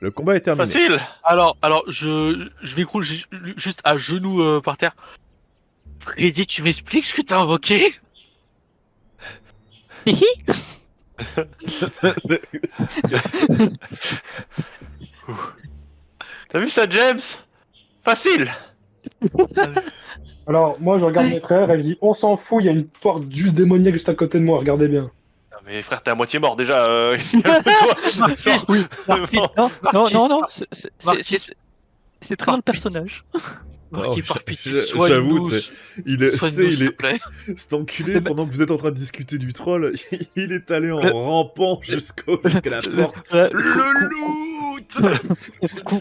Le combat est terminé. Facile. Alors, je m'écroule juste à genoux par terre. Freddy, tu m'expliques ce que t'as invoqué? T'as vu ça, James? Facile. Alors, moi, je regarde mes frères et je dis, on s'en fout, il y a une porte juste démoniaque juste à côté de moi, regardez bien. Non, mais frère, t'es à moitié mort déjà. Calme-toi. Genre, Oui, Marquis, non, Marquis, non, non, Marquis, c'est très dans le Marquis. personnage. Marquis, Non, par pitié, j'avoue, soigne-nous. il Soigne-nous, s'il te est, plaît. cet enculé, pendant que vous êtes en train de discuter du troll, il est allé en rampant jusqu'à la porte. Le loot!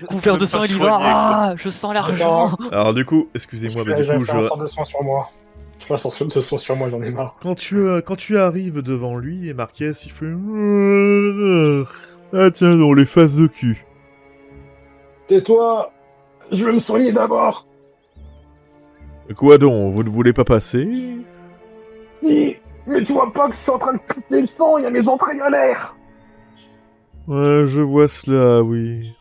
Couvert de sang, il y va. Ah, je sens l'argent. Alors du coup, excusez-moi, mais du coup, J'ai un sort de soin sur moi. Je fais un sort de soin sur moi, j'en ai marre. quand tu arrives devant lui, et Marquez, il fait... Ah tiens, non, les faces de cul. Tais-toi, je veux me soigner d'abord. Quoi donc, vous ne voulez pas passer? Mais tu vois pas que je suis en train de piquer le sang, il y a mes entrailles à l'air. Ouais, je vois cela, oui.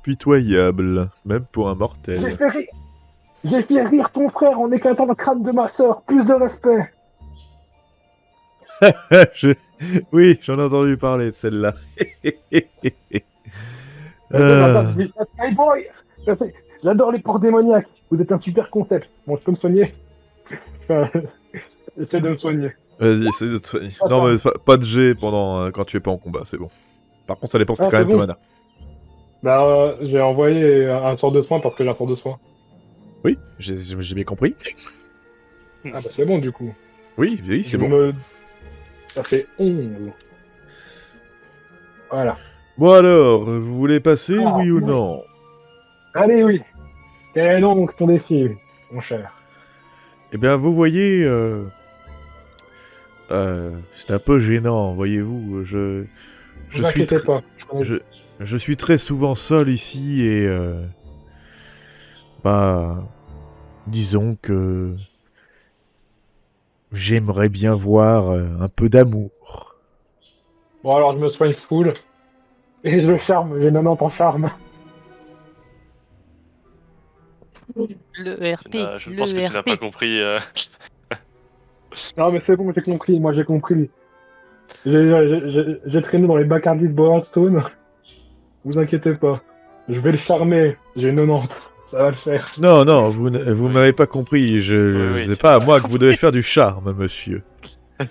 Pitoyable, même pour un mortel. J'ai fait rire ton frère en éclatant le crâne de ma sœur, plus de respect. Je- Oui, j'en ai entendu parler de celle-là. Boy, j'adore les ports démoniaques. Vous êtes un super concept. Bon, je peux me soigner. Essaye de me soigner. Vas-y, essaie de te soigner. Attends. Non, mais pas de jet pendant quand tu es pas en combat, c'est bon. Par contre, ça dépense Ah, quand même c'est ton bon. mana. Bah, j'ai envoyé un sort de soin parce que j'ai un sort de soin. Oui, j'ai bien compris. Ah bah c'est bon du coup. Oui, c'est Je bon. Ça fait 11. Voilà. Bon alors, vous voulez passer, Ah, oui ou oui. non? Allez, oui. Quel est donc ton défi, mon cher? Eh bien, vous voyez... c'est un peu gênant, voyez-vous. Je Ne vous inquiétez pas. je suis très souvent seul ici et... Bah... Disons que... J'aimerais bien voir un peu d'amour. Bon, alors je me soigne full. Et je le charme, j'ai 90 en charme. Le RP, Je pense que tu n'as pas compris. Non mais c'est bon, j'ai compris, moi j'ai compris. J'ai traîné dans les Bacardi de Boardstone. Vous inquiétez pas. Je vais le charmer, j'ai 90. Ça va le faire. Non, non, vous Oui. m'avez pas compris. Oui, C'est tu pas à m'as moi que vous devez faire du charme, monsieur.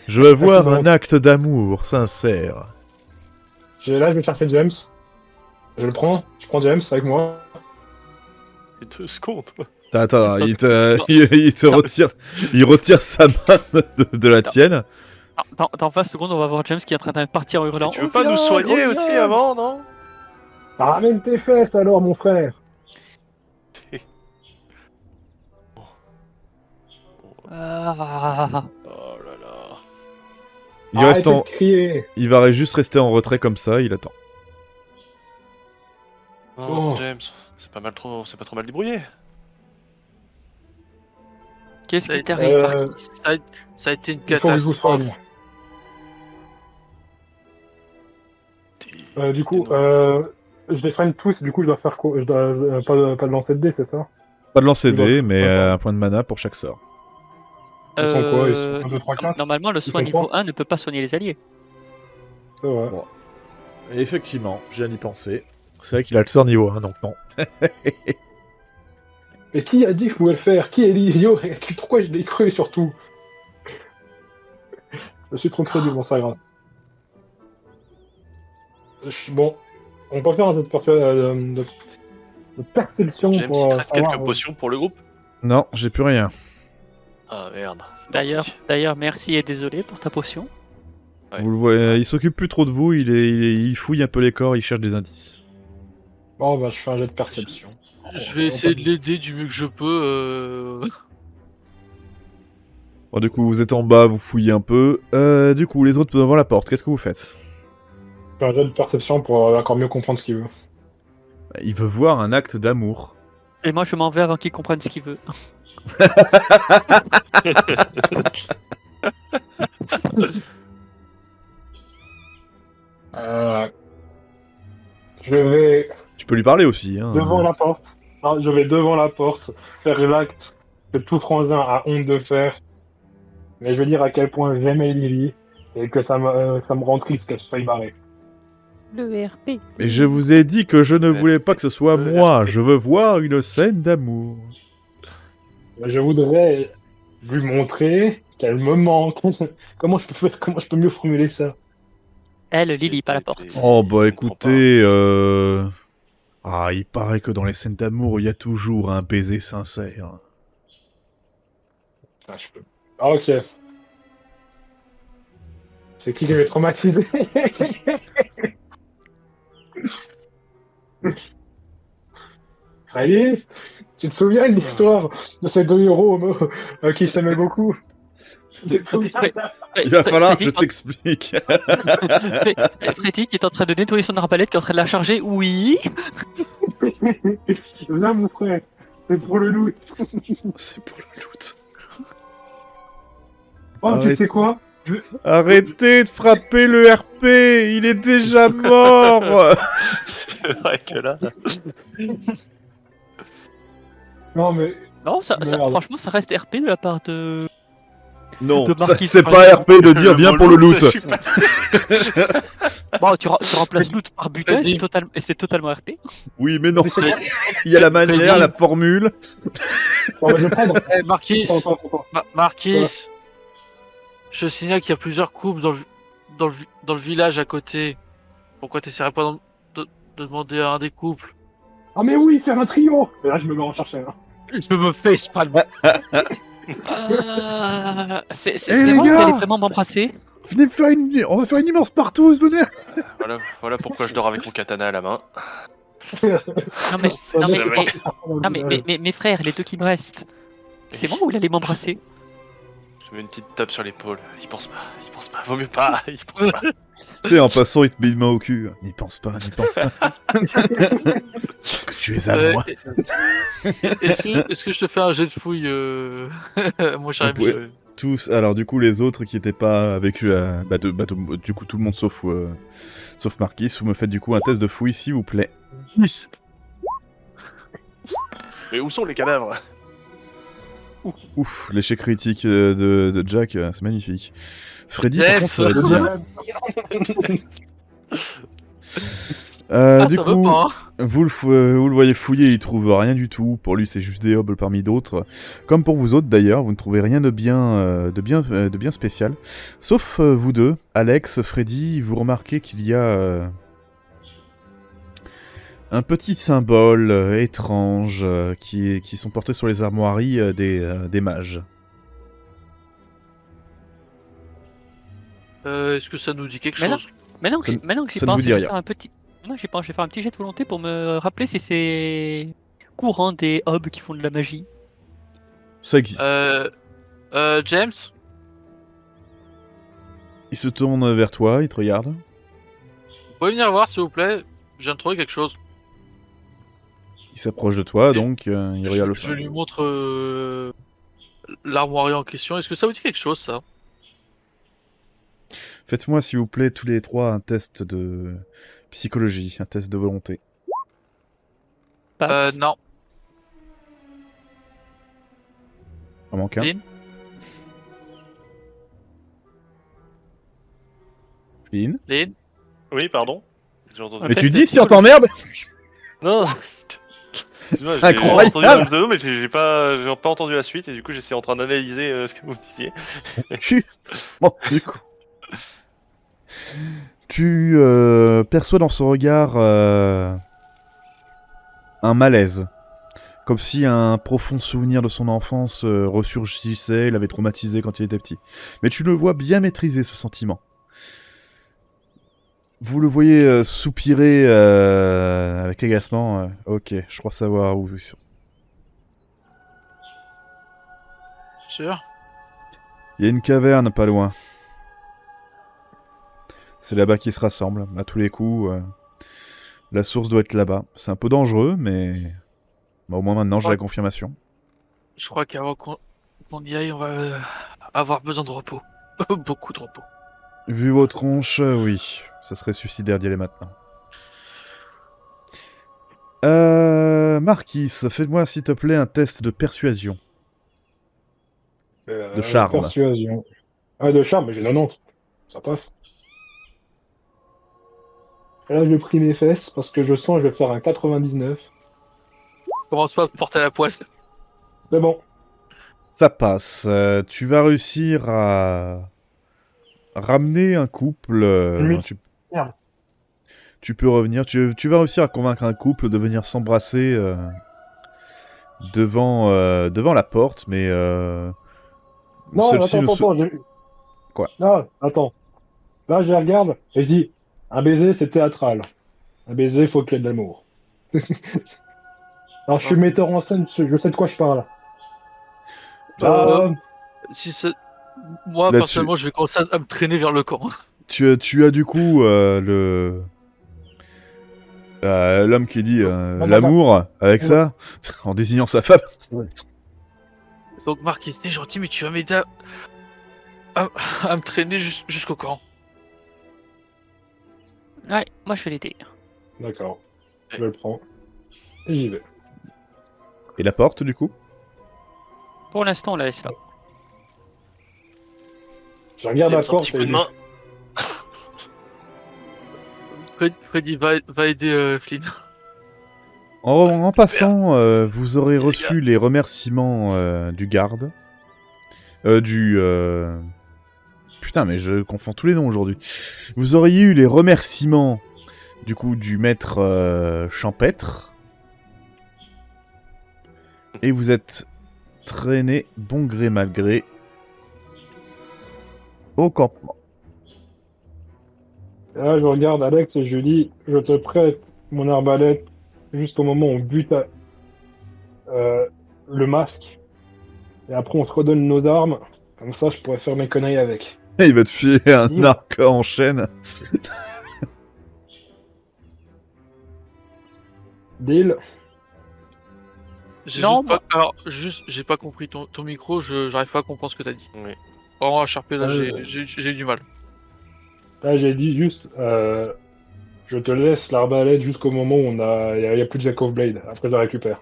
Je veux voir un acte d'amour sincère. Là, je vais chercher James. Je le prends. Je prends James avec moi. Et 2 secondes. Attends, il te retire, il retire sa main de la tienne. Dans 20 secondes, on va voir James qui est en train de partir en hurlant. Tu veux pas nous soigner aussi avant, non? Ramène tes fesses alors, mon frère. Ah. Oh là là. Arrêtez de crier. Il va juste rester en retrait comme ça, il attend. Oh, Oh. James, c'est pas trop mal débrouillé. Qu'est-ce qui t'arrive, Marquis? Ça a été une Il faut que je vous catastrophe. soigne. Du coup, je les soigne tous, du coup je dois faire quoi? Je dois pas de lancer de dés, c'est ça? Pas de lancer Il va- dés, mais D'accord. un point de mana pour chaque sort. Ils sont quoi? Ils sont 1, 2, 3, 4? Normalement, le soin sont niveau quoi 1 ne peut pas soigner les alliés. C'est vrai. Bon. Effectivement, j'ai d'y penser. C'est vrai qu'il a le sort niveau 1, donc non. Mais qui a dit que je pouvais le faire? Qui est l'idiot? Et pourquoi je l'ai cru surtout? Je suis trop crédule dans sa grâce. Bon, on peut faire un jeu de perception James, pour il te reste savoir, quelques potions pour le groupe? Non, j'ai plus rien. Ah merde. D'ailleurs, merci et désolé pour ta potion. Ouais. Vous le voyez, il s'occupe plus trop de vous, il fouille un peu les corps, il cherche des indices. Bon, bah, je fais un jet de perception. Je vais essayer de l'aider du mieux que je peux. Bon, du coup, vous êtes en bas, vous fouillez un peu. Du coup, les autres devant la porte, qu'est-ce que vous faites? Je fais un jet de perception pour encore mieux comprendre ce qu'il veut. Il veut voir un acte d'amour. Et moi, je m'en vais avant qu'il comprenne ce qu'il veut. Je vais peux lui parler aussi. Hein. Devant la porte. Ah, je vais devant la porte faire l'acte que tout frangin a honte de faire. Mais je vais dire à quel point j'aimais Lily et que ça me rend triste qu'elle se faille barrer. Le RP. Mais je vous ai dit que je ne voulais pas que ce soit moi. Je veux voir une scène d'amour. Je voudrais lui montrer qu'elle me manque. Comment je peux mieux formuler ça? Elle, Lily, pas la porte. Oh bah écoutez, ah, il paraît que dans les scènes d'amour, il y a toujours un baiser sincère. Ah, je peux. Ah, ok. C'est qui m'est traumatisé? Allez, tu te souviens de l'histoire de ces deux héros qui s'aimaient beaucoup? Tu te souviens? Il va falloir que je t'explique. Freddy qui est en train de nettoyer son arbalète, qui est en train de la charger, oui. Là, mon frère, c'est pour le loot. C'est pour le loot. Oh, Arrête. tu sais quoi? Arrêtez de frapper le RP, il est déjà mort. C'est vrai que là. Non, mais Non, Merde. franchement, ça reste RP de la part de. Non, De Marquis c'est par pas exemple. RP de dire viens pour le loot. Je suis pas- Bon, tu remplaces loot par butin et c'est totalement RP. Oui, mais non. Il y a la manière, la formule. bon, je vais prendre. Eh, Marquis, Attends. Marquis, je signale qu'il y a plusieurs couples dans le village à côté. Pourquoi t'essaierais pas de demander à un des couples? Ah, mais oui, faire un trio! Et là, je me mets en chercher un. Je me fais pas le C'est Eh, les vrai gars qu'elle est vraiment m'embrasser. Venez me faire on va faire une immense partouze, venez. Voilà pourquoi je dors avec mon katana à la main. Non mais, non, mais, Ouais. mais mes frères, les deux qui me restent, c'est moi ou il allait m'embrasser? Je mets une petite tape sur l'épaule. Il pense pas. Vaut mieux pas. Il pense pas. Tu sais, en passant, il te met une main au cul. N'y pense pas. Parce que tu es à moi. Est-ce que je te fais un jet de fouille, mon cher Vous pouvez- ami? Tous, alors du coup, les autres qui étaient pas avec du coup, tout le monde sauf Marquis, vous me faites du coup un test de fouille, s'il vous plaît. 10. Mais où sont les cadavres? Ouf, l'échec critique de Jack, c'est magnifique. Freddy, par James. contre, ça va être bien. Du Ça veut coup, pas, hein. vous le voyez fouiller, il trouve rien du tout. Pour lui, c'est juste des hobbles parmi d'autres. Comme pour vous autres d'ailleurs, vous ne trouvez rien de bien spécial. Sauf vous deux, Alex, Freddy, vous remarquez qu'il y a un petit symbole étrange qui sont portés sur les armoiries des mages. Est-ce que ça nous dit quelque Mais non. chose? Maintenant Ça que j'y ça ne vous pense, dit je vais rien. faire un petit. Non, j'y pense, je vais faire un petit jet de volonté pour me rappeler si c'est courant des hobs qui font de la magie. Ça existe. James? Il se tourne vers toi, il te regarde. Vous pouvez venir voir, s'il vous plaît? Je viens de trouver quelque chose. Il s'approche de toi, donc il regarde le Je symbole. lui montre l'armoirie en question. Est-ce que ça vous dit quelque chose, ça? Faites-moi, s'il vous plaît, tous les trois un test de psychologie, un test de volonté. Passe. Non. En manque un. Lynn? Lynn. Lynn? Oui, pardon. J'ai entendu. Mais test tu de dis, tiens, psychologie. t'emmerdes. Non. Excuse-moi, C'est j'ai incroyable. entendu un deux, mais j'ai pas entendu la suite et du coup j'étais en train d'analyser ce que vous disiez. Bon, du coup. Tu perçois dans son regard un malaise. Comme si un profond souvenir de son enfance ressurgissait, il l'avait traumatisé quand il était petit. Mais tu le vois bien maîtriser ce sentiment. Vous le voyez soupirer avec agacement. Ok, je crois savoir où. Sûr? Il y a une caverne pas loin. C'est là-bas qu'ils se rassemblent. À tous les coups, la source doit être là-bas. C'est un peu dangereux, mais bah, au moins maintenant j'ai la confirmation. Je crois qu'avant qu'on y aille, on va avoir besoin de repos. Beaucoup de repos. Vu vos tronches, oui. Ça serait suicidaire d'y aller maintenant. Marquis, fais-moi s'il te plaît un test de persuasion. De charme. Persuasion. Ah, de charme, mais j'ai 90. Ça passe. Et là, je prie mes fesses parce que je sens que je vais faire un 99. Commence pas à porter la poisse. C'est bon. Ça passe. Tu vas réussir à ramener un couple. Limite. Merde. Tu peux revenir. Tu vas réussir à convaincre un couple de venir s'embrasser devant la porte, mais Non, celle-ci attends, ne se- attends, j'ai... Quoi? Non, attends. Là, je les regarde et je dis, un baiser, c'est théâtral. Un baiser, faut qu'il y ait de l'amour. Alors, je suis metteur en scène, je sais de quoi je parle. Euh, Ah, Si c'est... Moi, Là-dessus. personnellement, je vais commencer à me traîner vers le camp. Tu as du coup l'homme qui dit l'amour avec ça en désignant sa femme. Donc, Marquis, t'es gentil, mais tu vas m'aider à me traîner jusqu'au camp. Ouais, moi je vais l'aider. d'accord. Je le prends. Et j'y vais. Et la porte du coup? Pour l'instant, on la laisse là. Je regarde la James, un porte petit coup et de main. Freddy va aider Flynn. En passant, vous aurez reçu les remerciements du garde. Putain, mais je confonds tous les noms aujourd'hui. Vous auriez eu les remerciements du coup du maître champêtre. Et vous êtes traîné bon gré mal gré au campement. Et là, je regarde Alex et je lui dis, je te prête mon arbalète jusqu'au moment où on bute le masque. Et après, on se redonne nos armes. Comme ça, je pourrais faire mes conneries avec. Et il va te filer un arc en chaîne. Deal. J'ai Non, juste pas... Alors, j'ai pas compris ton micro, j'arrive pas à comprendre ce que t'as dit. Oui. Oh, Sharpé, là, Ouais. j'ai du mal. Là, j'ai dit juste, je te laisse l'arbalète jusqu'au moment où il y a plus de Jack of Blade. Après, je la récupère.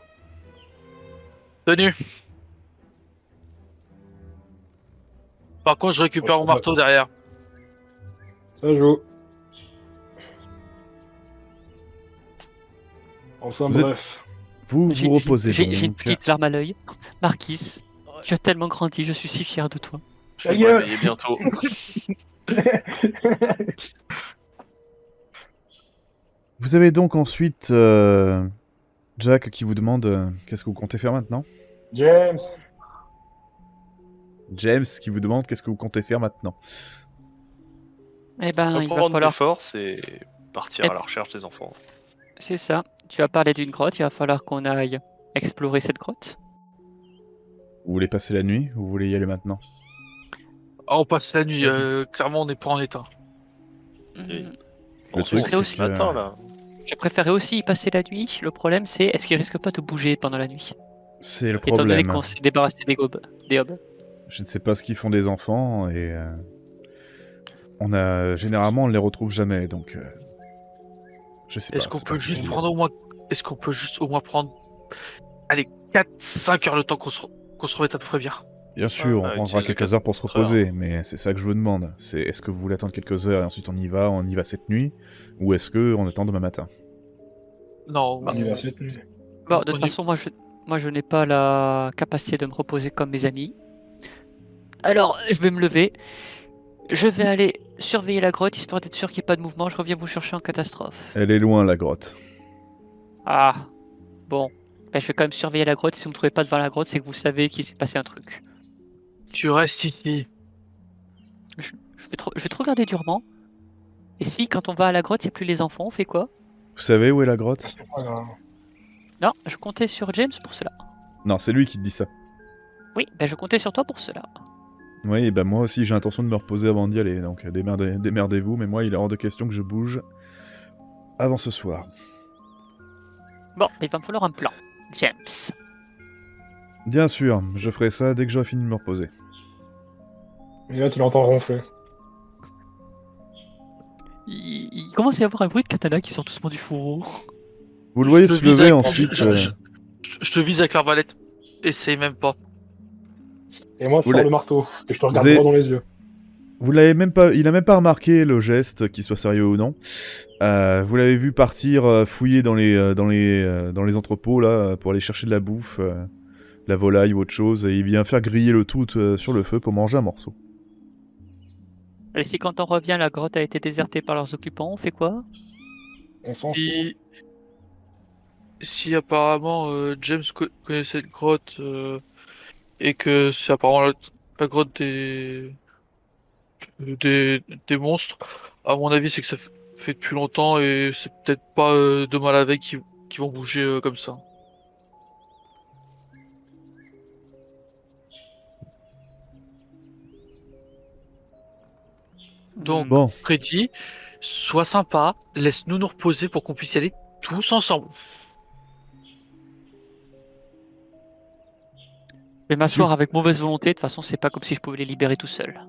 Tenu. Par contre, je récupère mon marteau derrière. Ça joue. Enfin, Vous êtes- bref. Vous vous reposez J'ai une donc. petite larme à l'œil. Marquis, tu as tellement grandi, je suis si fier de toi. Je vais Ta me gueule. réveiller bientôt. Vous avez donc ensuite Jack qui vous demande qu'est-ce que vous comptez faire maintenant. James. James qui vous demande qu'est-ce que vous comptez faire maintenant. Eh ben, il va Reprendre tes falloir... forces et partir Eh. à la recherche des enfants. C'est ça. Tu as parlé d'une grotte, il va falloir qu'on aille explorer cette grotte. Vous voulez passer la nuit ou vous voulez y aller maintenant? Ah, on passe la nuit, clairement, on n'est pas en état. Et- Hmm, Bon, truc, c'est c'est aussi que- matin là. Je préférais aussi y passer la nuit. Le problème, c'est est-ce qu'il risque pas de bouger pendant la nuit? C'est le Étant donné problème. qu'on s'est débarrassé des hobs. Je ne sais pas ce qu'ils font des enfants et généralement on ne les retrouve jamais donc je sais pas. Est-ce qu'on c'est peut pas juste possible. prendre au moins... Est-ce qu'on peut juste au moins prendre... Allez, 4-5 heures le temps qu'on se remette à peu près bien. Bien sûr, Ah, on prendra utiliser quelques heures pour se 4 heures. reposer, mais c'est ça que je vous demande. C'est est-ce que vous voulez attendre quelques heures et ensuite on y va cette nuit, ou est-ce que on attend demain matin? Non, On y va cette nuit. Bon, de On toute y- façon, moi, je n'ai pas la capacité de me reposer comme mes amis. Alors, je vais me lever. Je vais aller surveiller la grotte, histoire d'être sûr qu'il n'y ait pas de mouvement. Je reviens vous chercher en catastrophe. Elle est loin la grotte. Ah, bon. Ben, je vais quand même surveiller la grotte. Si vous ne me trouvez pas devant la grotte, c'est que vous savez qu'il s'est passé un truc. tu restes ici. Je vais te regarder durement. Et si, quand on va à la grotte, il n'y a plus les enfants, on fait quoi? Vous savez où est la grotte? Non, je comptais sur James pour cela. Non, c'est lui qui te dit ça. Oui, ben je comptais sur toi pour cela. Oui, et ben moi aussi j'ai l'intention de me reposer avant d'y aller, donc démerdez-vous, mais moi il est hors de question que je bouge avant ce soir. Bon, il va me falloir un plan. James. Bien sûr, je ferai ça dès que j'aurai fini de me reposer. Et là, tu l'entends ronfler. Il commence à y avoir un bruit de katana qui sort doucement du fourreau. Vous le voyez Je te se vise lever avec- ensuite. je te vise avec l'arbalète. Essaye même pas. Et moi, je Vous sors l'avez- le marteau et je te regarde avez- droit dans les yeux. Vous l'avez même pas, il a même pas remarqué le geste, qu'il soit sérieux ou non. Vous l'avez vu partir fouiller dans les entrepôts là pour aller chercher de la bouffe, la volaille ou autre chose, et il vient faire griller le tout sur le feu pour manger un morceau. Et si quand on revient, la grotte a été désertée par leurs occupants, on fait quoi? On s'en fout. Si, si apparemment James connaît cette grotte et que c'est apparemment la grotte des monstres, à mon avis, c'est que ça fait depuis longtemps et c'est peut-être pas demain la veille qui vont bouger comme ça. Donc, Bon, Freddy, sois sympa, laisse-nous nous reposer pour qu'on puisse y aller tous ensemble. Je vais m'asseoir avec mauvaise volonté, de toute façon, c'est pas comme si je pouvais les libérer tout seul.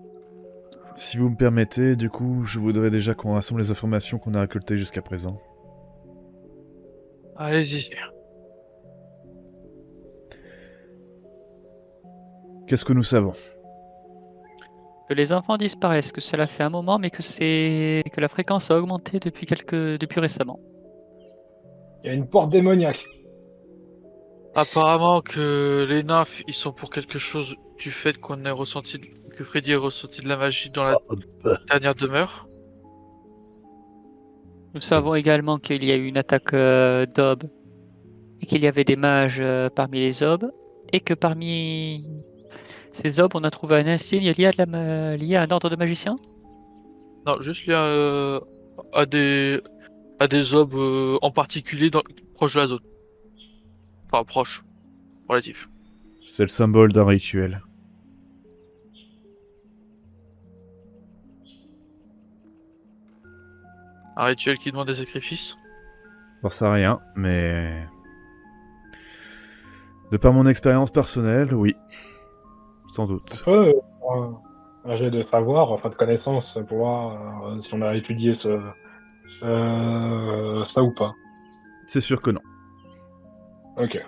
si vous me permettez, du coup, je voudrais déjà qu'on rassemble les informations qu'on a récoltées jusqu'à présent. Allez-y. Qu'est-ce que nous savons? Que les enfants disparaissent, que cela fait un moment, mais que la fréquence a augmenté depuis récemment. Il y a une porte démoniaque. Apparemment que les nymphes, ils sont pour quelque chose du fait que Freddy ait ressenti de la magie dans la dernière demeure. Nous savons également qu'il y a eu une attaque d'Aube et qu'il y avait des mages parmi les Aubes et que parmi ces Aubes, on a trouvé un insigne lié à un ordre de magiciens. Non, juste lié à des obs en particulier proche de la zone. Enfin, proche, relatif. C'est le symbole d'un rituel. Un rituel qui demande des sacrifices. J'en sais rien, mais... De par mon expérience personnelle, oui. Sans On doute. peut un jet de savoir, enfin de connaissance, pour voir si on a étudié ça ou pas. C'est sûr que non. Ok.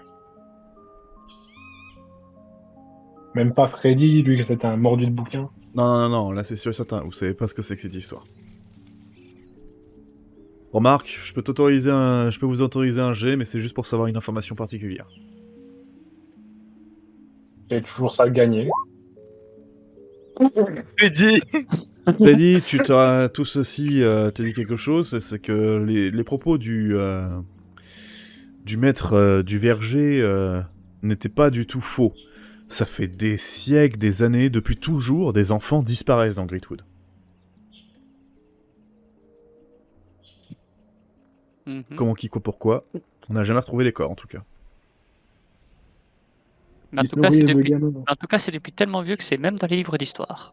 Même pas Freddy, lui, que c'était un mordu de bouquin. Non, là c'est sûr et certain, vous savez pas ce que c'est que cette histoire. Remarque, je peux vous autoriser un jet, mais c'est juste pour savoir une information particulière. C'est toujours ça de gagner. Freddy. Freddy, tout ceci te dit quelque chose, c'est que les propos du maître du verger n'étaient pas du tout faux. Ça fait des siècles, des années, depuis toujours, des enfants disparaissent dans Greatwood. Comment, qui, quoi, pourquoi? On n'a jamais retrouvé les corps, en tout cas. Mais en tout cas, c'est depuis tellement vieux que c'est même dans les livres d'histoire.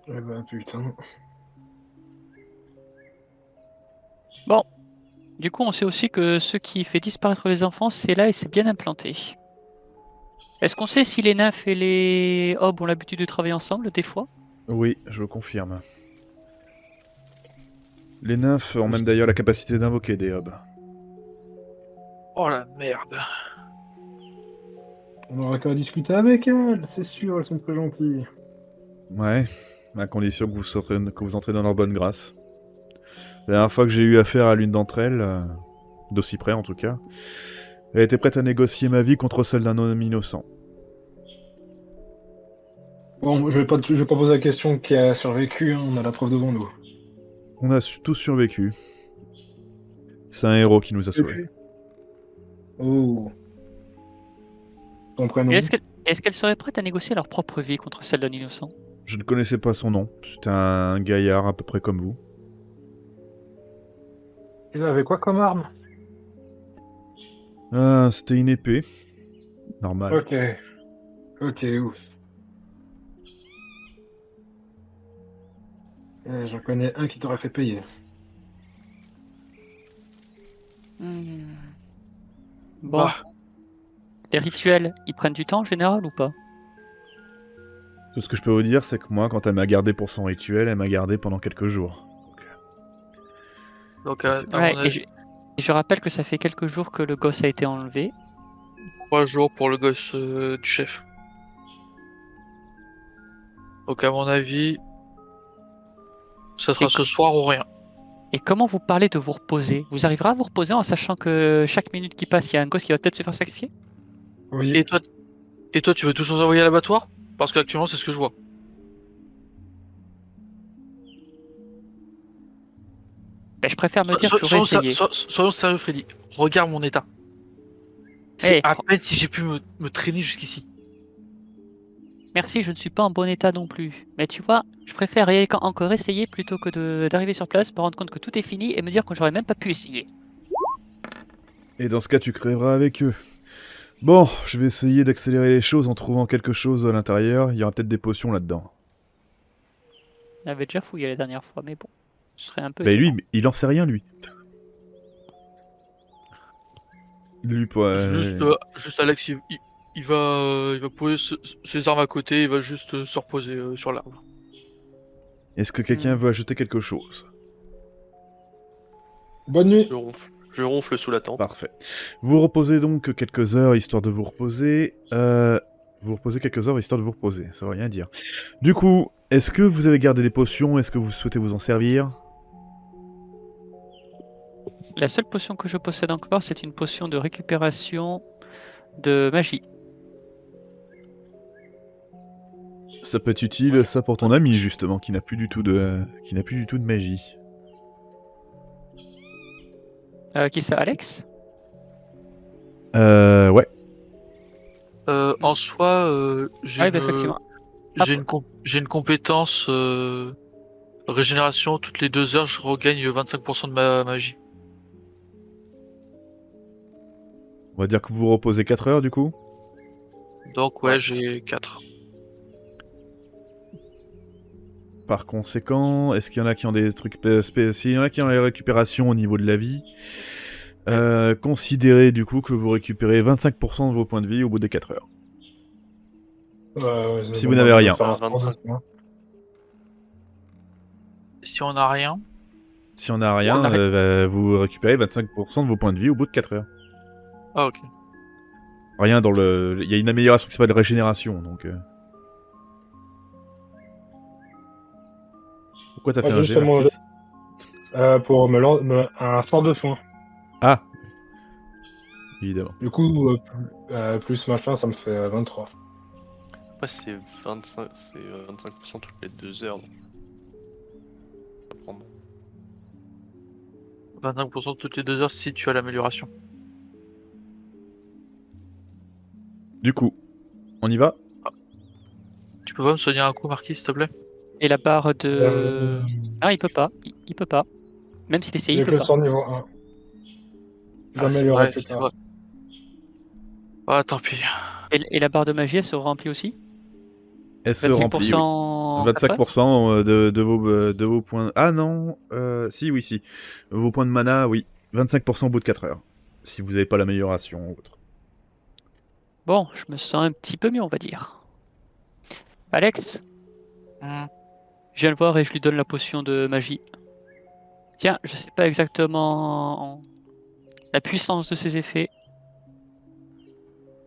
Eh ben putain. Bon, du coup, on sait aussi que ce qui fait disparaître les enfants, c'est là et c'est bien implanté. Est-ce qu'on sait si les nymphes et les hobs ont l'habitude de travailler ensemble, des fois? Oui, je le confirme. Les nymphes ont même d'ailleurs la capacité d'invoquer des hobs. Oh la merde. On aurait qu'à discuter avec elles, c'est sûr, elles sont très gentilles. Ouais, à condition que vous entrez dans leur bonne grâce. La dernière fois que j'ai eu affaire à l'une d'entre elles, d'aussi près en tout cas, elle était prête à négocier ma vie contre celle d'un homme innocent. Bon, je vais pas poser la question qui a survécu, hein, on a la preuve devant nous. On a tous survécu. C'est un héros qui nous a Et sauvés. puis Oh. Ton prénom. Et est-ce qu'elles seraient prêtes à négocier leur propre vie contre celle d'un innocent? Je ne connaissais pas son nom. C'était un gaillard à peu près comme vous. Il avait quoi comme arme? C'était une épée. Normal. Ok. Ok, ouf. J'en connais un qui t'aurait fait payer. Bon, Bah, les rituels, ils prennent du temps en général ou pas? Tout ce que je peux vous dire, c'est que moi, quand elle m'a gardé pour son rituel, elle m'a gardé pendant quelques jours. Donc, Donc, C'est- à Ouais, mon et avis, je rappelle que ça fait quelques jours que le gosse a été enlevé. 3 jours pour le gosse du chef. Donc, à mon avis, ça sera Et ce soir ou rien. Et comment vous parlez de vous reposer? Vous arriverez à vous reposer en sachant que chaque minute qui passe, il y a un gosse qui va peut-être se faire sacrifier? Oui. Et toi, tu veux tous nous envoyer à l'abattoir? Parce qu'actuellement, c'est ce que je vois. Ben, je préfère me dire que j'aurais essayé. Soyons sérieux, Freddy. Regarde mon état. C'est Eh, à peine si j'ai pu me traîner jusqu'ici. merci, je ne suis pas en bon état non plus. Mais tu vois, je préfère encore essayer plutôt que d'arriver sur place, me rendre compte que tout est fini et me dire que j'aurais même pas pu essayer. Et dans ce cas, tu crèveras avec eux. Bon, je vais essayer d'accélérer les choses en trouvant quelque chose à l'intérieur. Il y aura peut-être des potions là-dedans. On avait déjà fouillé la dernière fois, mais bon, ce serait un peu Bah lui, étonnant. il en sait rien, lui. Lui, Juste Alex, il va poser ses armes à côté, il va juste se reposer sur l'arbre. Est-ce que quelqu'un veut ajouter quelque chose? Bonne nuit. Je ronfle sous la tente. Parfait. Vous reposez donc quelques heures histoire de vous reposer. Vous reposez quelques heures histoire de vous reposer, ça veut rien dire. Du coup, est-ce que vous avez gardé des potions? Est-ce que vous souhaitez vous en servir? La seule potion que je possède encore, c'est une potion de récupération de magie. Ça peut être utile, ça, pour ton ami, justement, qui n'a plus du tout de magie. Qui ça, Alex? Ouais. En soi, Oui, bah, effectivement. j'ai une compétence régénération. Toutes les 2 heures, je regagne 25% de ma magie. On va dire que vous vous reposez 4 heures, du coup. Donc ouais, j'ai 4. Par conséquent, est-ce qu'il y en a qui ont des trucs spéciaux? Il y en a qui ont les récupérations au niveau de la vie. Considérez du coup que vous récupérez 25% de vos points de vie au bout des 4 heures. Si vous n'avez rien. Faire un 25. sport, hein. Si on n'a rien, Si on n'a rien, On arrête. vous récupérez 25% de vos points de vie au bout de 4 heures. ah ok. Rien dans le... Il y a une amélioration qui s'appelle régénération, donc... Pourquoi t'as fait un jet, justement, Marquis? pour un sort de soin. Ah, évidemment. Du coup, plus machin, ça me fait 23. Après, c'est 25% toutes les 2 heures. Donc... ça prend- 25% toutes les 2 heures si tu as l'amélioration. Du coup, on y va? Tu peux pas me soigner un coup, Marquis, s'il te plaît? Et la barre de... Euh, Ah, il peut pas. Il peut pas. Même s'il essaye, J'ai il que peut le pas. sort niveau 1. Ah, c'est J'améliorerai vrai, plus c'est tard. vrai. Ah, tant pis. Et la barre de magie, elle se remplit aussi? Elle se remplit, oui. 25% après? 25% de vos points... Ah non, si. Vos points de mana, oui. 25% au bout de 4 heures. Si vous n'avez pas l'amélioration ou autre. Bon, je me sens un petit peu mieux, on va dire. Alex, Hmm. je viens le voir et je lui donne la potion de magie. Tiens, je sais pas exactement la puissance de ses effets,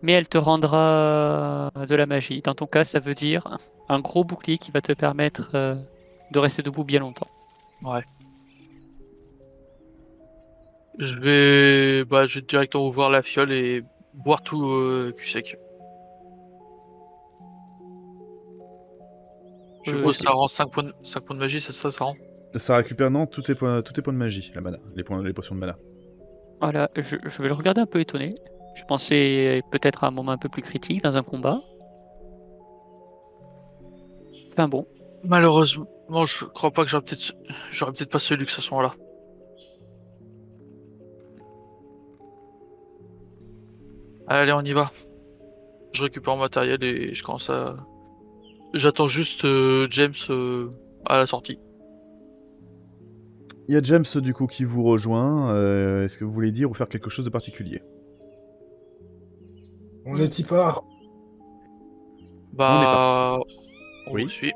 mais elle te rendra de la magie. Dans ton cas, ça veut dire un gros bouclier qui va te permettre de rester debout bien longtemps. Ouais. Je vais directement ouvrir la fiole et boire tout cul sec. Je suppose que ça rend 5 points de magie, c'est ça, ça rend? Ça récupère, non, tous tes points de magie, la mana. Les potions de mana. Voilà, je vais le regarder un peu étonné. Je pensais peut-être à un moment un peu plus critique dans un combat. Enfin bon, Malheureusement, je crois pas que j'aurais peut-être pas ce luxe à ce moment-là. Allez, on y va. Je récupère mon matériel et je commence à... J'attends juste James à la sortie. Il y a James, du coup, qui vous rejoint. Est-ce que vous voulez dire ou faire quelque chose de particulier? On est y part. On est parti. On Oui. vous suit.